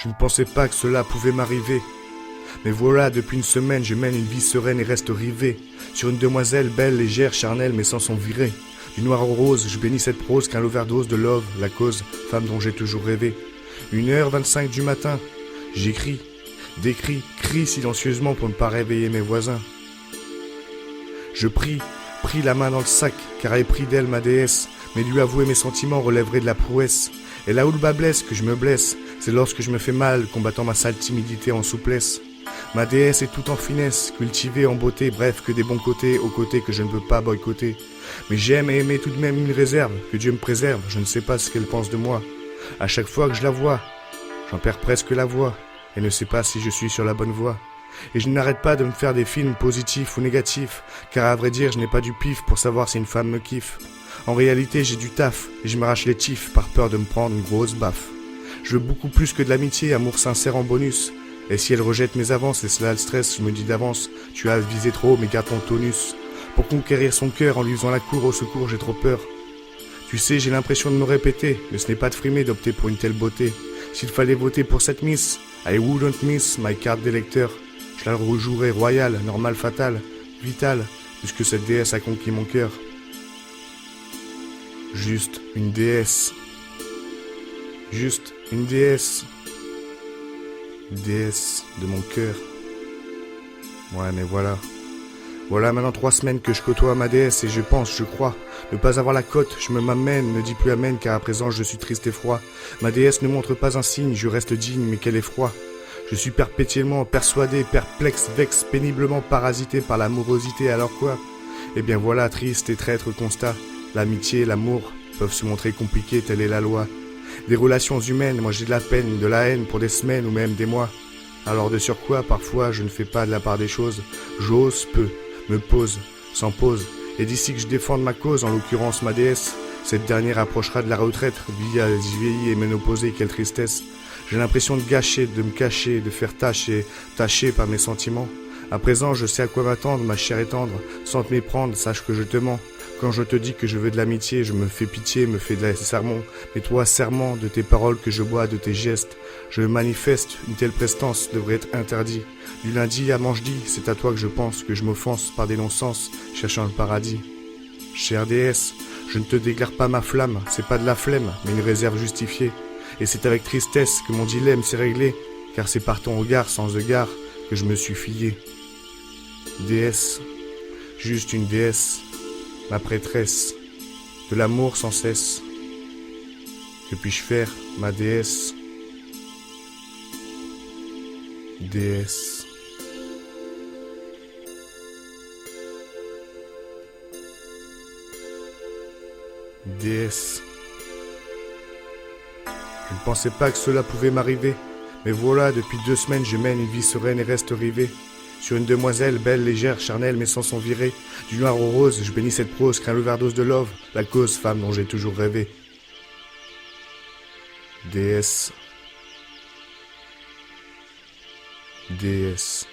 Je ne pensais pas que cela pouvait m'arriver. Mais voilà, depuis une semaine, je mène une vie sereine et reste rivé sur une demoiselle belle, légère, charnelle, mes sens sont virés. Du noir au rose, je bénis cette prose qu'un overdose de love, la cause, femme dont j'ai toujours rêvé. 1h25 du matin, j'écris, décris, crie silencieusement pour ne pas réveiller mes voisins. Je prie la main dans le sac, car elle prie d'elle ma déesse, mais lui avouer mes sentiments relèverait de la prouesse. Et là où le bas blesse, que je me blesse, c'est lorsque je me fais mal, combattant ma sale timidité en souplesse. Ma déesse est tout en finesse, cultivée en beauté, bref, que des bons côtés, aux côtés que je ne peux pas boycotter. Mais j'aime et aimer tout de même une réserve, que Dieu me préserve, je ne sais pas ce qu'elle pense de moi. À chaque fois que je la vois, j'en perds presque la voix, et ne sais pas si je suis sur la bonne voie. Et je n'arrête pas de me faire des films positifs ou négatifs, car à vrai dire je n'ai pas du pif pour savoir si une femme me kiffe. En réalité j'ai du taf, et je m'arrache les tifs par peur de me prendre une grosse baffe. Je veux beaucoup plus que de l'amitié, amour sincère en bonus. Et si elle rejette mes avances et cela le stress, je me dis d'avance, tu as visé trop mais garde ton tonus. Pour conquérir son cœur en lui faisant la cour au secours j'ai trop peur. Tu sais j'ai l'impression de me répéter, mais ce n'est pas de frimer d'opter pour une telle beauté. S'il fallait voter pour cette miss, I wouldn't miss my carte d'électeur. Je la rejouerai royale, normale, fatale, vitale, puisque cette déesse a conquis mon cœur. Juste une déesse. Juste une déesse. Déesse de mon cœur. Ouais mais voilà. Voilà maintenant 3 semaines que je côtoie ma déesse et je pense, je crois, ne pas avoir la cote, je m'amène, ne dis plus amène car à présent je suis triste et froid. Ma déesse ne montre pas un signe, je reste digne mais quel effroi. Je suis perpétuellement persuadé, perplexe, vexe, péniblement parasité par l'amorosité, alors quoi? Eh bien voilà, triste et traître constat, l'amitié, l'amour peuvent se montrer compliqués, telle est la loi. Des relations humaines, moi j'ai de la peine, de la haine pour des semaines ou même des mois. Alors de surcroît, parfois je ne fais pas de la part des choses, j'ose peu, me pose, sans pause, et d'ici que je défende ma cause, en l'occurrence ma déesse, cette dernière approchera de la retraite, vieillie et ménopausée, quelle tristesse. J'ai l'impression de gâcher, de me cacher, de faire tâcher par mes sentiments. À présent, je sais à quoi m'attendre, ma chère et tendre, sans te méprendre, sache que je te mens. Quand je te dis que je veux de l'amitié, je me fais pitié, me fais des sermons. Mais toi, serment de tes paroles que je bois, de tes gestes, je manifeste, une telle prestance devrait être interdite. Du lundi à manche-dit, c'est à toi que je pense, que je m'offense par des non-sens, cherchant le paradis. Chère déesse, je ne te déclare pas ma flamme, c'est pas de la flemme, mais une réserve justifiée. Et c'est avec tristesse que mon dilemme s'est réglé, car c'est par ton regard sans égard que je me suis fié. Déesse, juste une déesse, ma prêtresse, de l'amour sans cesse. Que puis-je faire, ma déesse? Déesse. Déesse. Je ne pensais pas que cela pouvait m'arriver, mais voilà, depuis 2 semaines je mène une vie sereine et reste rivé. Sur une demoiselle, belle, légère, charnelle, mes sens sont virés. Du noir au rose, je bénis cette prose, crains l'overdose de love, la cause, femme dont j'ai toujours rêvé. Déesse. Déesse.